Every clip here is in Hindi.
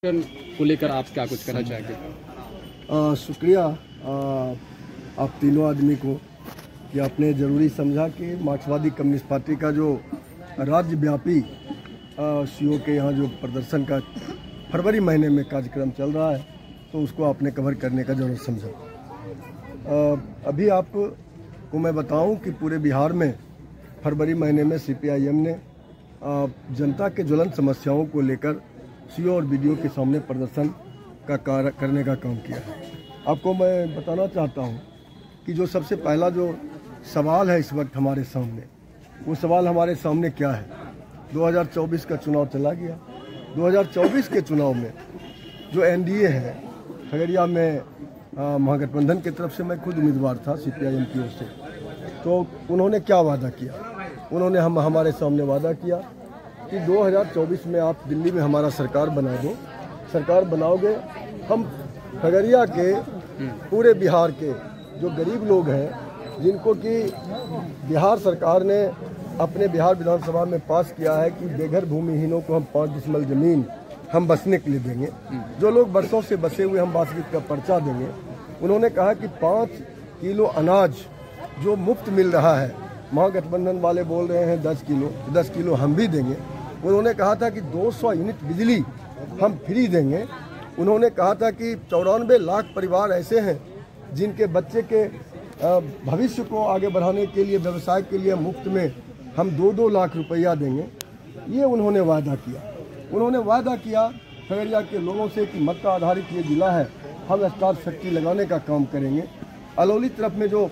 को लेकर आप क्या कुछ कहना चाहेंगे? शुक्रिया आप तीनों आदमी को कि आपने ज़रूरी समझा कि मार्क्सवादी कम्युनिस्ट पार्टी का जो राज्यव्यापी सीओ के यहाँ जो प्रदर्शन का फरवरी महीने में कार्यक्रम चल रहा है तो उसको आपने कवर करने का ज़रूरत समझा। अभी आपको मैं बताऊं कि पूरे बिहार में फरवरी महीने में CPIM ने जनता के ज्वलंत समस्याओं को लेकर सीओ और बीडीओ के सामने प्रदर्शन का कार्य करने का काम किया है। आपको मैं बताना चाहता हूं कि जो सबसे पहला जो सवाल है इस वक्त हमारे सामने, वो सवाल हमारे सामने क्या है। 2024 का चुनाव चला गया। 2024 के चुनाव में जो NDA है, खगड़िया में महागठबंधन की तरफ से मैं खुद उम्मीदवार था CPIM की ओर से, तो उन्होंने क्या वादा किया? उन्होंने हमारे सामने वादा किया कि 2024 में आप दिल्ली में हमारा सरकार बना दो। सरकार बनाओगे, हम खगड़िया के पूरे बिहार के जो गरीब लोग हैं, जिनको कि बिहार सरकार ने अपने बिहार विधानसभा में पास किया है कि बेघर भूमिहीनों को हम 5 डिसमल जमीन हम बसने के लिए देंगे। जो लोग बरसों से बसे हुए हम वास्तविक का पर्चा देंगे। उन्होंने कहा कि 5 किलो अनाज जो मुफ्त मिल रहा है, महागठबंधन वाले बोल रहे हैं 10 किलो हम भी देंगे। उन्होंने कहा था कि 200 यूनिट बिजली हम फ्री देंगे। उन्होंने कहा था कि 94 लाख परिवार ऐसे हैं जिनके बच्चे के भविष्य को आगे बढ़ाने के लिए, व्यवसाय के लिए मुफ्त में हम 2-2 लाख रुपया देंगे। ये उन्होंने वादा किया। उन्होंने वादा किया खगड़िया के लोगों से कि मक्का आधारित ये जिला है, हम स्टार्च फैक्ट्री लगाने का काम करेंगे। अलौली तरफ में जो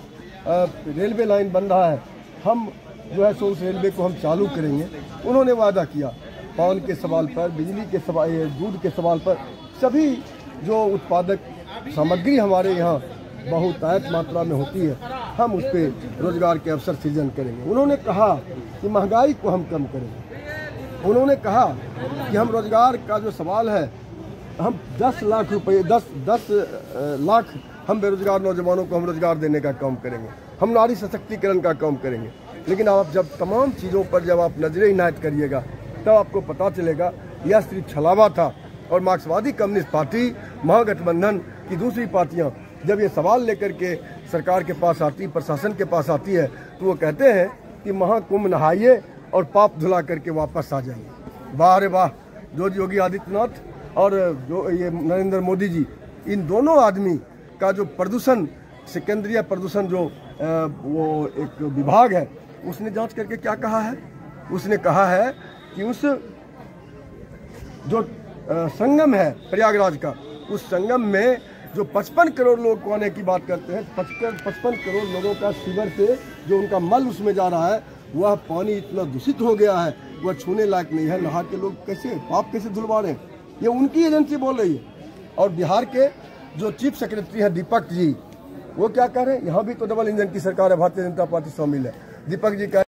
रेलवे लाइन बन रहा है, हम जो है सो उस रेलवे को हम चालू करेंगे। उन्होंने वादा किया। पान के सवाल पर, बिजली के सवाल, दूध के सवाल पर, सभी जो उत्पादक सामग्री हमारे यहाँ बहुतायत मात्रा में होती है, हम उस पर रोजगार के अवसर सृजन करेंगे। उन्होंने कहा कि महंगाई को हम कम करेंगे। उन्होंने कहा कि हम रोजगार का जो सवाल है, हम 10 लाख रुपये 10 लाख हम बेरोजगार नौजवानों को हम रोजगार देने का काम करेंगे। हम नारी सशक्तिकरण का काम करेंगे। लेकिन आप जब तमाम चीज़ों पर जब आप नजरें इनायत करिएगा तब आपको पता चलेगा यह सिर्फ छलावा था। और मार्क्सवादी कम्युनिस्ट पार्टी, महागठबंधन की दूसरी पार्टियां जब ये सवाल लेकर के सरकार के पास आती, प्रशासन के पास आती है, तो वो कहते हैं कि महाकुंभ नहाइए और पाप धुला करके वापस आ जाइए। वाह रे वाह! जो योगी आदित्यनाथ और जो ये नरेंद्र मोदी जी, इन दोनों आदमी का जो प्रदूषण, केंद्रीय प्रदूषण जो वो एक विभाग है, उसने जांच करके क्या कहा है? उसने कहा है कि उस जो संगम है प्रयागराज का, उस संगम में जो 55 करोड़ लोग को आने की बात करते हैं, 55 करोड़ लोगों का सीवर से जो उनका मल उसमें जा रहा है, वह पानी इतना दूषित हो गया है, वह छूने लायक नहीं है। नहा के लोग कैसे पाप कैसे धुलवा रहे हैं? ये उनकी एजेंसी बोल रही है। और बिहार के जो चीफ सेक्रेटरी हैं दीपक जी, वो क्या कह रहे हैं? यहाँ भी तो डबल इंजन की सरकार है, भारतीय जनता पार्टी शामिल है। दीपक जी का